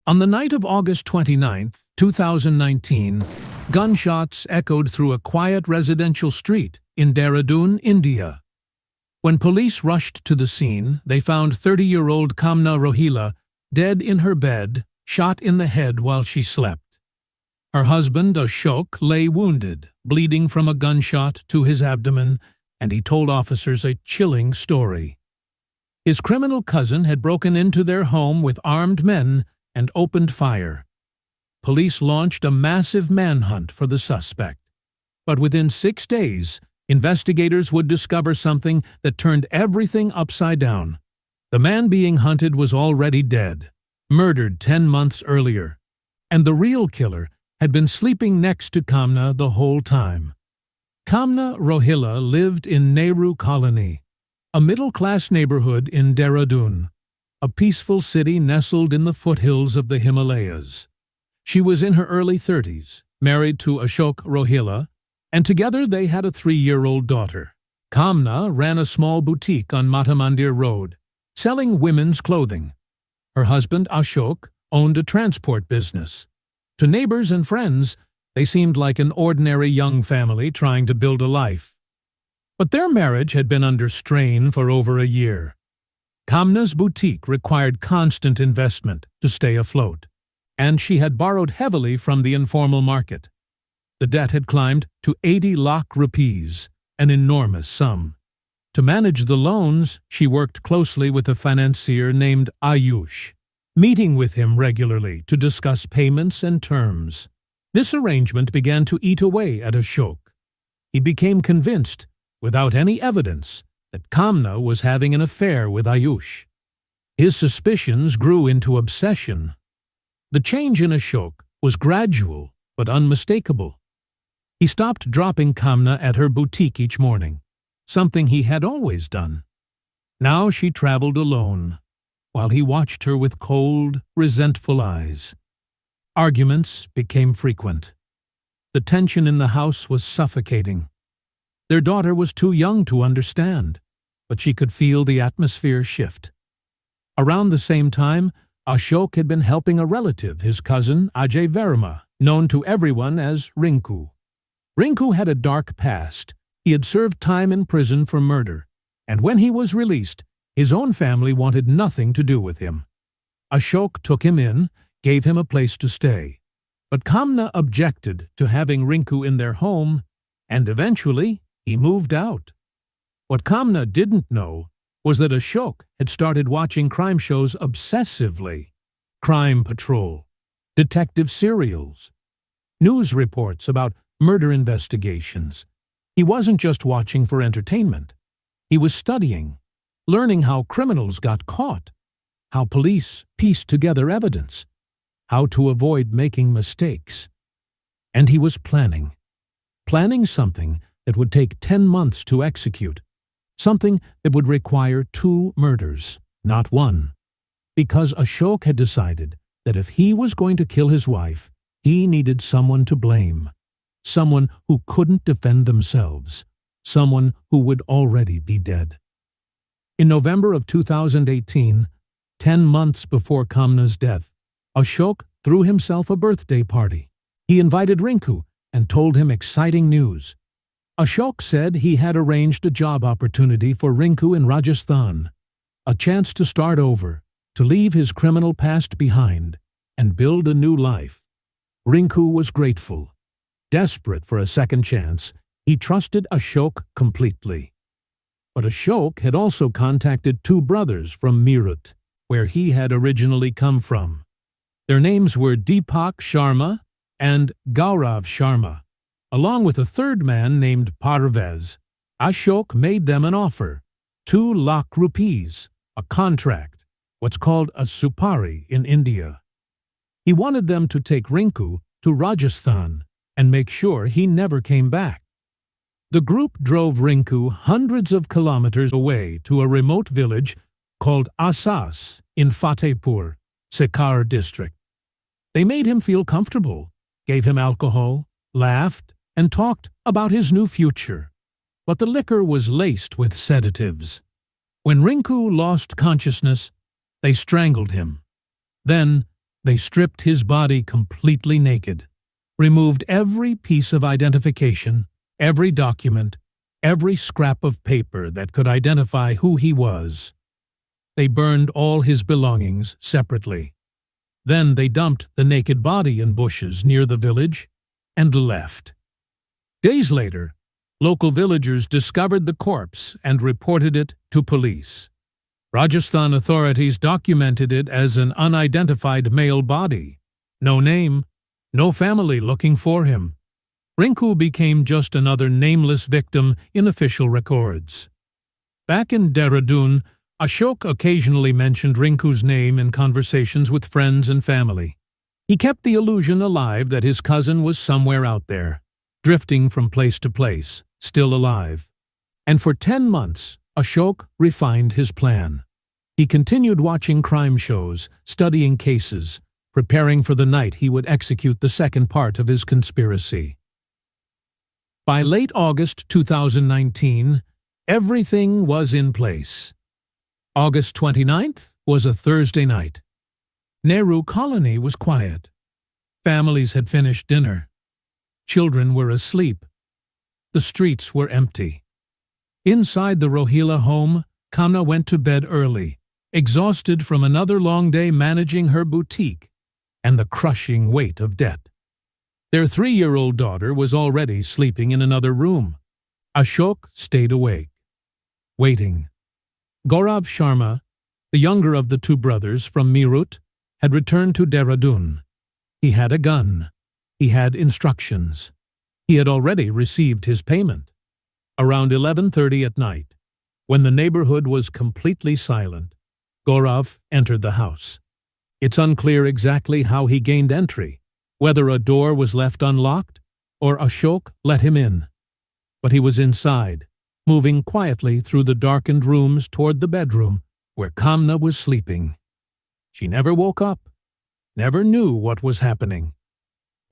On the night of August 29, 2019, gunshots echoed through a quiet residential street in Dehradun, India. When police rushed to the scene, they found 30-year-old Kamna Rohilla dead in her bed, shot in the head while she slept. Her husband, Ashok, lay wounded, bleeding from a gunshot to his abdomen, and he told officers a chilling story. His criminal cousin had broken into their home with armed men and opened fire. Police launched a massive manhunt for the suspect. But within 6 days, investigators would discover something that turned everything upside down. The man being hunted was already dead, murdered 10 months earlier, and the real killer had been sleeping next to Kamna the whole time. Kamna Rohilla lived in Nehru Colony, a middle-class neighborhood in Dehradun, a peaceful city nestled in the foothills of the Himalayas. She was in her early 30s, married to Ashok Rohilla, and together they had a 3-year-old daughter. Kamna ran a small boutique on Matamandir Road, selling women's clothing. Her husband, Ashok, owned a transport business. To neighbors and friends, they seemed like an ordinary young family trying to build a life. But their marriage had been under strain for over a year. Kamna's boutique required constant investment to stay afloat, and she had borrowed heavily from the informal market. The debt had climbed to 80 lakh rupees, an enormous sum. To manage the loans, she worked closely with a financier named Ayush, meeting with him regularly to discuss payments and terms. This arrangement began to eat away at Ashok. He became convinced, without any evidence, that Kamna was having an affair with Ayush. His suspicions grew into obsession. The change in Ashok was gradual but unmistakable. He stopped dropping Kamna at her boutique each morning, something he had always done. Now she traveled alone, while he watched her with cold, resentful eyes. Arguments became frequent. The tension in the house was suffocating. Their daughter was too young to understand, but she could feel the atmosphere shift. Around the same time, Ashok had been helping a relative, his cousin Ajay Verma, known to everyone as Rinku. Rinku had a dark past. He had served time in prison for murder, and when he was released, his own family wanted nothing to do with him. Ashok took him in, gave him a place to stay. But Kamna objected to having Rinku in their home, and eventually he moved out. What Kamna didn't know was that Ashok had started watching crime shows obsessively. Crime Patrol, detective serials, news reports about murder investigations. He wasn't just watching for entertainment. He was studying, learning how criminals got caught, how police pieced together evidence, how to avoid making mistakes. And he was planning something that would take 10 months to execute, something that would require 2 murders, not 1. Because Ashok had decided that if he was going to kill his wife, he needed someone to blame, someone who couldn't defend themselves, someone who would already be dead. In November of 2018, 10 months before Kamna's death, Ashok threw himself a birthday party. He invited Rinku and told him exciting news. Ashok said he had arranged a job opportunity for Rinku in Rajasthan, a chance to start over, to leave his criminal past behind, and build a new life. Rinku was grateful. Desperate for a second chance, he trusted Ashok completely. But Ashok had also contacted 2 brothers from Meerut, where he had originally come from. Their names were Deepak Sharma and Gaurav Sharma. Along with a third man named Parvez, Ashok made them an offer, 2 lakh rupees, a contract, what's called a supari in India. He wanted them to take Rinku to Rajasthan and make sure he never came back. The group drove Rinku hundreds of kilometers away to a remote village called Asas in Fatehpur, Sikar district. They made him feel comfortable, gave him alcohol, laughed, and talked about his new future. But the liquor was laced with sedatives. When Rinku lost consciousness, they strangled him. Then They stripped his body completely naked, removed every piece of identification, every document, every scrap of paper that could identify who he was. They burned all his belongings separately. Then they dumped the naked body in bushes near the village and left. Days later, local villagers discovered the corpse and reported it to police. Rajasthan authorities documented it as an unidentified male body. No name, no family looking for him. Rinku became just another nameless victim in official records. Back in Dehradun, Ashok occasionally mentioned Rinku's name in conversations with friends and family. He kept the illusion alive that his cousin was somewhere out there, drifting from place to place, still alive. And for 10 months, Ashok refined his plan. He continued watching crime shows, studying cases, preparing for the night he would execute the second part of his conspiracy. By late August 2019, everything was in place. August 29th was a Thursday night. Nehru Colony was quiet. Families had finished dinner. Children were asleep. The streets were empty. Inside the Rohilla home, Kamna went to bed early, exhausted from another long day managing her boutique and the crushing weight of debt. Their 3-year-old daughter was already sleeping in another room. Ashok stayed awake, waiting. Gaurav Sharma, the younger of the two brothers from Meerut, had returned to Dehradun. He had a gun. He had instructions. He had already received his payment. Around 11:30 at night, when the neighborhood was completely silent, Gaurav entered the house. It's unclear exactly how he gained entry, whether a door was left unlocked or Ashok let him in. But he was inside, moving quietly through the darkened rooms toward the bedroom where Kamna was sleeping. She never woke up, never knew what was happening.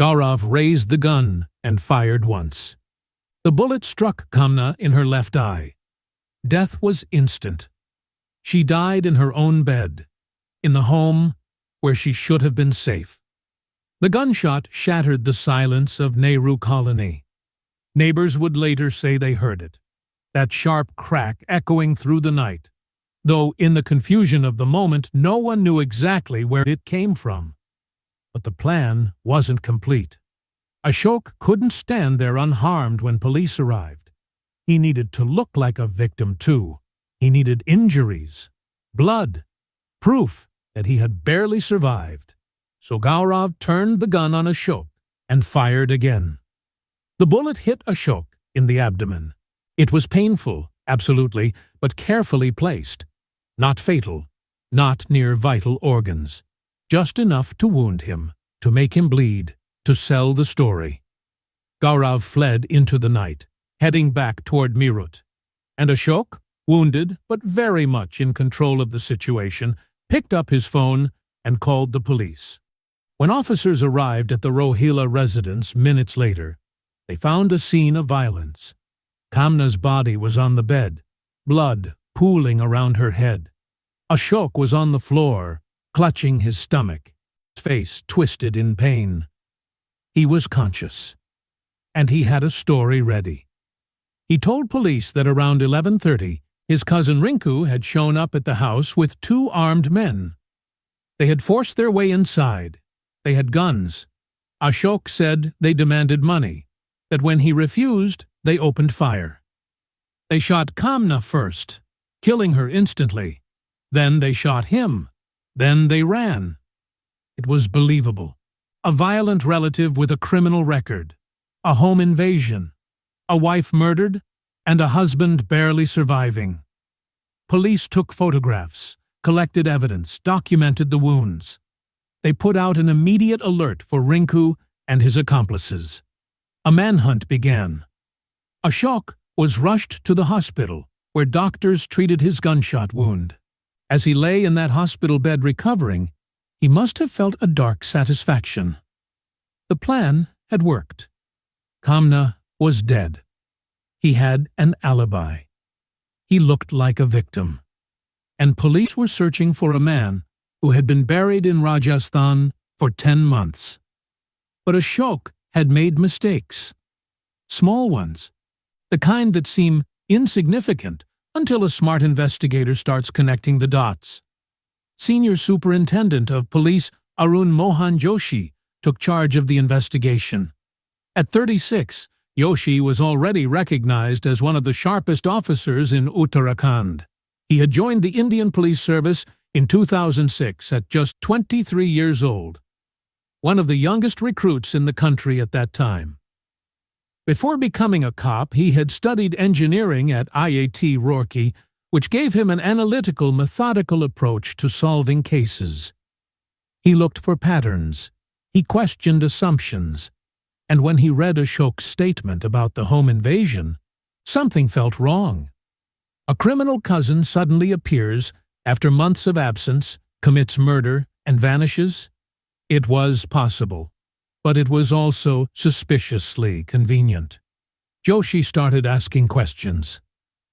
Gaurav raised the gun and fired once. The bullet struck Kamna in her left eye. Death was instant. She died in her own bed, in the home where she should have been safe. The gunshot shattered the silence of Nehru Colony. Neighbors would later say they heard it, that sharp crack echoing through the night, though in the confusion of the moment no one knew exactly where it came from. But the plan wasn't complete. Ashok couldn't stand there unharmed when police arrived. He needed to look like a victim too. He needed injuries, blood, proof that he had barely survived. So Gaurav turned the gun on Ashok and fired again. The bullet hit Ashok in the abdomen. It was painful, absolutely, but carefully placed. Not fatal, not near vital organs. Just enough to wound him, to make him bleed, to sell the story. Gaurav fled into the night, heading back toward Meerut. And Ashok, wounded but very much in control of the situation, picked up his phone and called the police. When officers arrived at the Rohilla residence minutes later, they found a scene of violence. Kamna's body was on the bed, blood pooling around her head. Ashok was on the floor, clutching his stomach, his face twisted in pain. He was conscious, and he had a story ready. He told police that around 11:30, his cousin Rinku had shown up at the house with 2 armed men. They had forced their way inside. They had guns. Ashok said they demanded money, that when he refused, they opened fire. They shot Kamna first, killing her instantly. Then they shot him. Then they ran. It was believable. A violent relative with a criminal record, a home invasion, a wife murdered, and a husband barely surviving. Police took photographs, collected evidence, documented the wounds. They put out an immediate alert for Rinku and his accomplices. A manhunt began. Ashok was rushed to the hospital, where doctors treated his gunshot wound. As he lay in that hospital bed recovering, he must have felt a dark satisfaction. The plan had worked. Kamna was dead. He had an alibi. He looked like a victim. And police were searching for a man who had been buried in Rajasthan for 10 months. But Ashok had made mistakes. Small ones. The kind that seem insignificant until a smart investigator starts connecting the dots. Senior Superintendent of Police Arun Mohan Joshi took charge of the investigation. At 36, Joshi was already recognized as one of the sharpest officers in Uttarakhand. He had joined the Indian Police Service in 2006 at just 23 years old, one of the youngest recruits in the country at that time. Before becoming a cop, he had studied engineering at IIT Roorkee, which gave him an analytical, methodical approach to solving cases. He looked for patterns. He questioned assumptions. And when he read Ashok's statement about the home invasion, something felt wrong. A criminal cousin suddenly appears after months of absence, commits murder, and vanishes. It was possible, but it was also suspiciously convenient. Joshi started asking questions.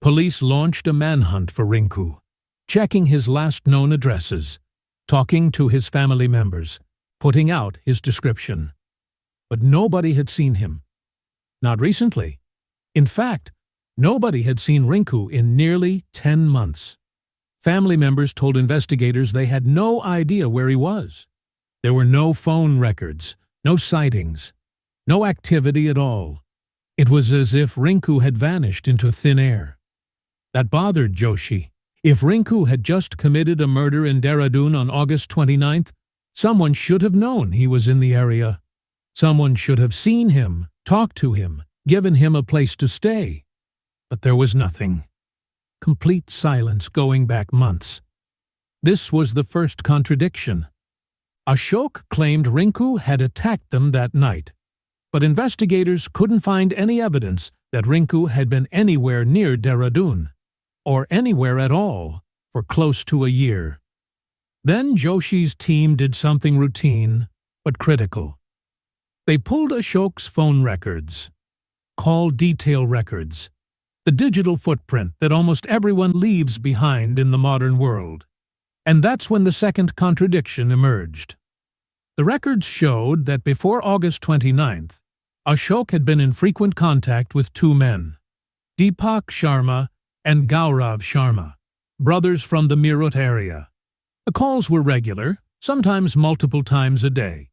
Police launched a manhunt for Rinku, checking his last known addresses, talking to his family members, putting out his description. But nobody had seen him. Not recently. In fact, nobody had seen Rinku in nearly 10 months. Family members told investigators they had no idea where he was. There were no phone records, no sightings, no activity at all. It was as if Rinku had vanished into thin air. That bothered Joshi. If Rinku had just committed a murder in Dehradun on August 29th, someone should have known he was in the area. Someone should have seen him, talked to him, given him a place to stay. But there was nothing. Complete silence going back months. This was the first contradiction. Ashok claimed Rinku had attacked them that night, but investigators couldn't find any evidence that Rinku had been anywhere near Dehradun, or anywhere at all, for close to a year. Then Joshi's team did something routine, but critical. They pulled Ashok's phone records, call detail records, the digital footprint that almost everyone leaves behind in the modern world. And that's when the second contradiction emerged. The records showed that before August 29th, Ashok had been in frequent contact with two men, Deepak Sharma and Gaurav Sharma, brothers from the Meerut area. The calls were regular, sometimes multiple times a day.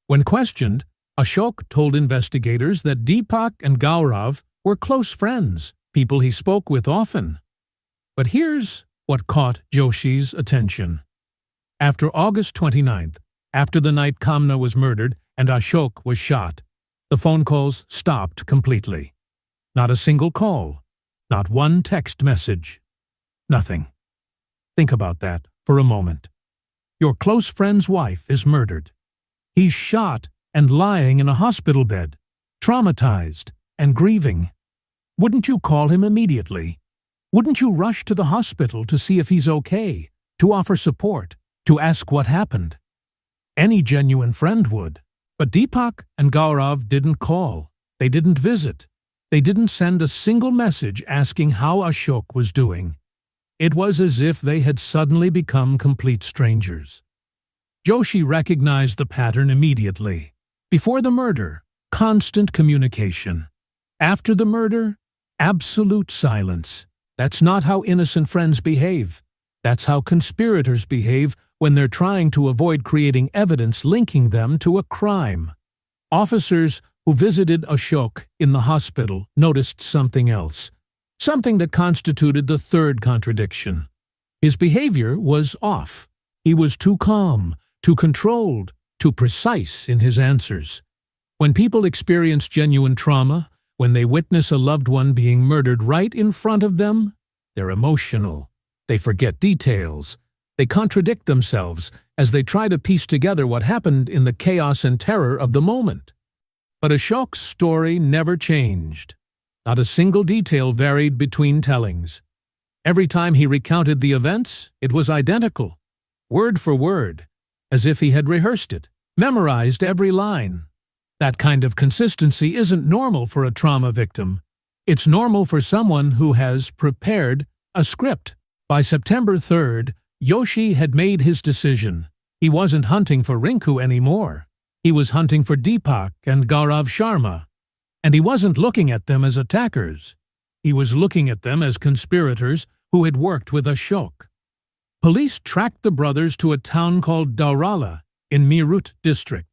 When questioned, Ashok told investigators that Deepak and Gaurav were close friends, people he spoke with often. But here's what caught Joshi's attention. After August 29th, after the night Kamna was murdered and Ashok was shot, the phone calls stopped completely. Not a single call, not one text message, nothing. Think about that for a moment. Your close friend's wife is murdered. He's shot and lying in a hospital bed, traumatized and grieving. Wouldn't you call him immediately? Wouldn't you rush to the hospital to see if he's okay, to offer support, to ask what happened? Any genuine friend would. But Deepak and Gaurav didn't call. They didn't visit. They didn't send a single message asking how Ashok was doing. It was as if they had suddenly become complete strangers. Joshi recognized the pattern immediately. Before the murder, constant communication. After the murder, absolute silence. That's not how innocent friends behave. That's how conspirators behave when they're trying to avoid creating evidence linking them to a crime. Officers who visited Ashok in the hospital noticed something else, something that constituted the third contradiction. His behavior was off. He was too calm, too controlled, too precise in his answers. When people experience genuine trauma, when they witness a loved one being murdered right in front of them, they're emotional. They forget details. They contradict themselves as they try to piece together what happened in the chaos and terror of the moment. But Ashok's story never changed. Not a single detail varied between tellings. Every time he recounted the events, it was identical, word for word, as if he had rehearsed it, memorized every line. That kind of consistency isn't normal for a trauma victim. It's normal for someone who has prepared a script. By September 3rd, Joshi had made his decision. He wasn't hunting for Rinku anymore. He was hunting for Deepak and Gaurav Sharma. And he wasn't looking at them as attackers. He was looking at them as conspirators who had worked with Ashok. Police tracked the brothers to a town called Dhaurala in Meerut district.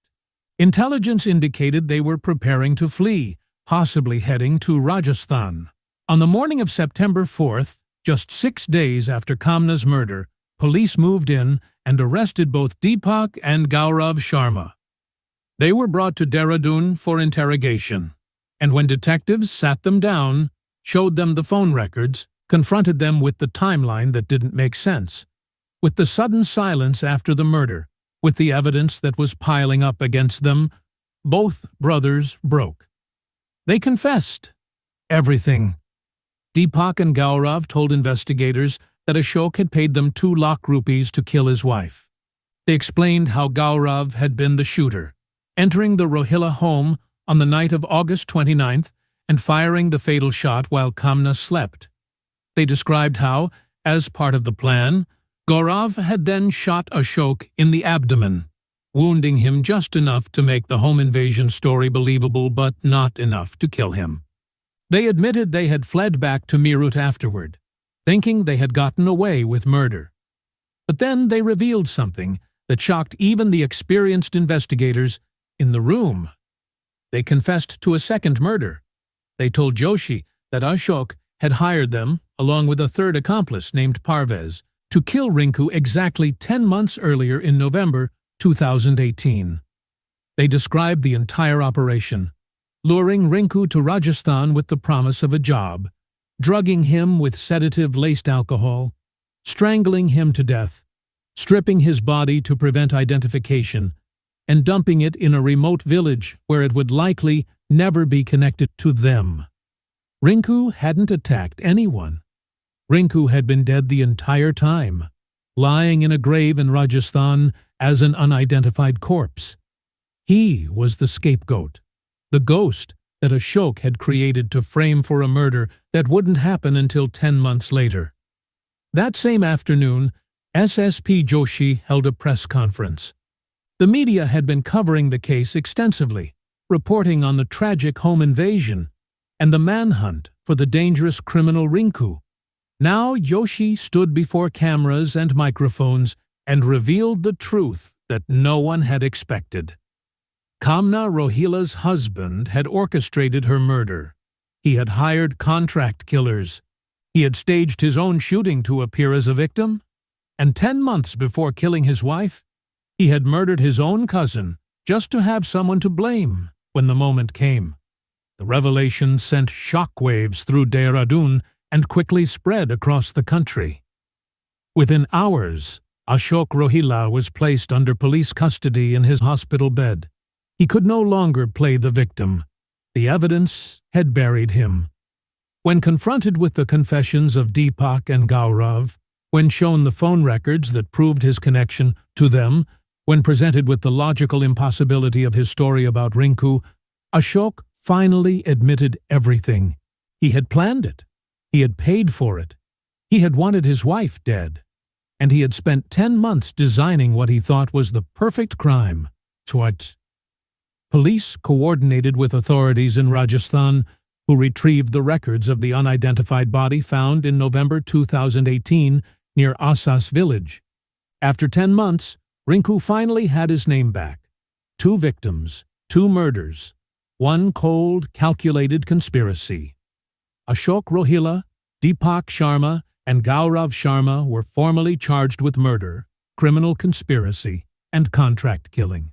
Intelligence indicated they were preparing to flee, possibly heading to Rajasthan. On the morning of September 4th, just 6 days after Kamna's murder, police moved in and arrested both Deepak and Gaurav Sharma. They were brought to Dehradun for interrogation, and when detectives sat them down, showed them the phone records, confronted them with the timeline that didn't make sense, with the sudden silence after the murder, with the evidence that was piling up against them, both brothers broke. They confessed everything. Deepak and Gaurav told investigators that Ashok had paid them 2 lakh rupees to kill his wife. They explained how Gaurav had been the shooter, entering the Rohilla home on the night of August 29th and firing the fatal shot while Kamna slept. They described how, as part of the plan, Gaurav had then shot Ashok in the abdomen, wounding him just enough to make the home invasion story believable but not enough to kill him. They admitted they had fled back to Meerut afterward, thinking they had gotten away with murder. But then they revealed something that shocked even the experienced investigators in the room. They confessed to a second murder. They told Joshi that Ashok had hired them, along with a third accomplice named Parvez, to kill Rinku exactly 10 months earlier in November 2018. They described the entire operation, luring Rinku to Rajasthan with the promise of a job, drugging him with sedative-laced alcohol, strangling him to death, stripping his body to prevent identification, and dumping it in a remote village where it would likely never be connected to them. Rinku hadn't attacked anyone. Rinku had been dead the entire time, lying in a grave in Rajasthan as an unidentified corpse. He was the scapegoat, the ghost that Ashok had created to frame for a murder that wouldn't happen until 10 months later. That same afternoon, SSP Joshi held a press conference. The media had been covering the case extensively, reporting on the tragic home invasion and the manhunt for the dangerous criminal Rinku. Now Joshi stood before cameras and microphones and revealed the truth that no one had expected. Kamna Rohilla's husband had orchestrated her murder. He had hired contract killers. He had staged his own shooting to appear as a victim. And 10 months before killing his wife, he had murdered his own cousin just to have someone to blame when the moment came. The revelation sent shockwaves through Dehradun and quickly spread across the country. Within hours, Ashok Rohilla was placed under police custody in his hospital bed. He could no longer play the victim. The evidence had buried him. When confronted with the confessions of Deepak and Gaurav, when shown the phone records that proved his connection to them, when presented with the logical impossibility of his story about Rinku, Ashok finally admitted everything. He had planned it. He had paid for it. He had wanted his wife dead. And he had spent 10 months designing what he thought was the perfect crime. Police coordinated with authorities in Rajasthan, who retrieved the records of the unidentified body found in November 2018 near Asas village. After 10 months, Rinku finally had his name back. 2 victims, 2 murders, 1 cold, calculated conspiracy. Ashok Rohilla, Deepak Sharma, and Gaurav Sharma were formally charged with murder, criminal conspiracy, and contract killing.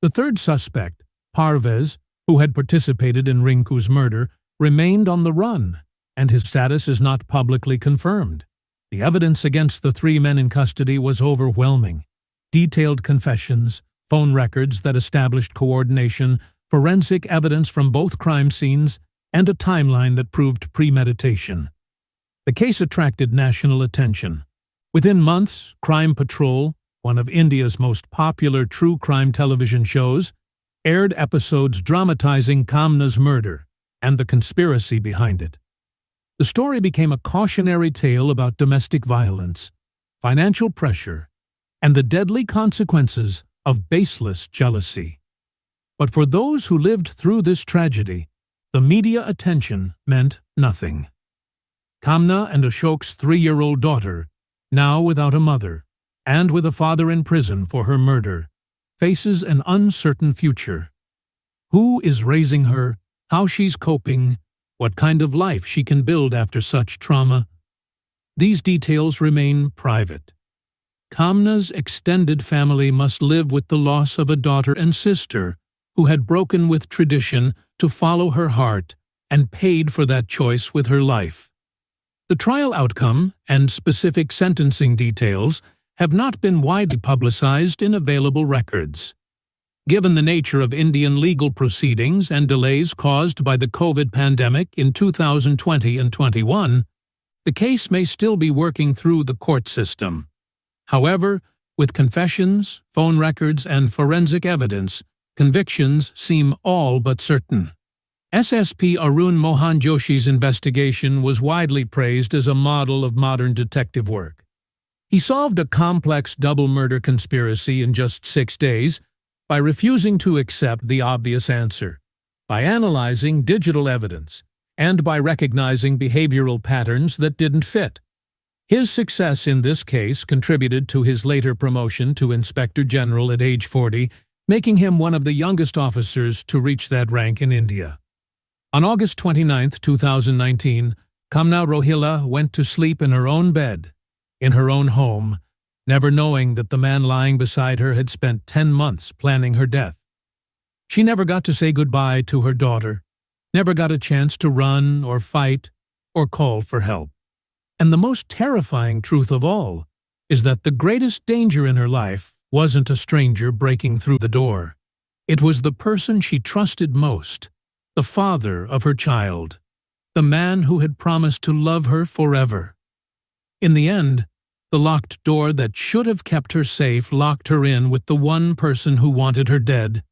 The third suspect, Parvez, who had participated in Rinku's murder, remained on the run, and his status is not publicly confirmed. The evidence against the 3 men in custody was overwhelming. Detailed confessions, phone records that established coordination, forensic evidence from both crime scenes, and a timeline that proved premeditation. The case attracted national attention. Within months, Crime Patrol, one of India's most popular true crime television shows, aired episodes dramatizing Kamna's murder and the conspiracy behind it. The story became a cautionary tale about domestic violence, financial pressure, and the deadly consequences of baseless jealousy. But for those who lived through this tragedy, the media attention meant nothing. Kamna and Ashok's 3-year-old daughter, now without a mother, and with a father in prison for her murder, faces an uncertain future. Who is raising her, how she's coping, what kind of life she can build after such trauma? These details remain private. Kamna's extended family must live with the loss of a daughter and sister who had broken with tradition to follow her heart and paid for that choice with her life. The trial outcome and specific sentencing details have not been widely publicized in available records. Given the nature of Indian legal proceedings and delays caused by the COVID pandemic in 2020 and 21, the case may still be working through the court system. However, with confessions, phone records, and forensic evidence, convictions seem all but certain. SSP Arun Mohan Joshi's investigation was widely praised as a model of modern detective work. He solved a complex double murder conspiracy in just 6 days by refusing to accept the obvious answer, by analyzing digital evidence, and by recognizing behavioral patterns that didn't fit. His success in this case contributed to his later promotion to Inspector General at age 40, making him one of the youngest officers to reach that rank in India. On August 29, 2019, Kamna Rohilla went to sleep in her own bed, in her own home, never knowing that the man lying beside her had spent 10 months planning her death. She never got to say goodbye to her daughter, never got a chance to run or fight or call for help. And the most terrifying truth of all is that the greatest danger in her life wasn't a stranger breaking through the door. It was the person she trusted most, the father of her child, the man who had promised to love her forever. In the end, the locked door that should have kept her safe locked her in with the one person who wanted her dead,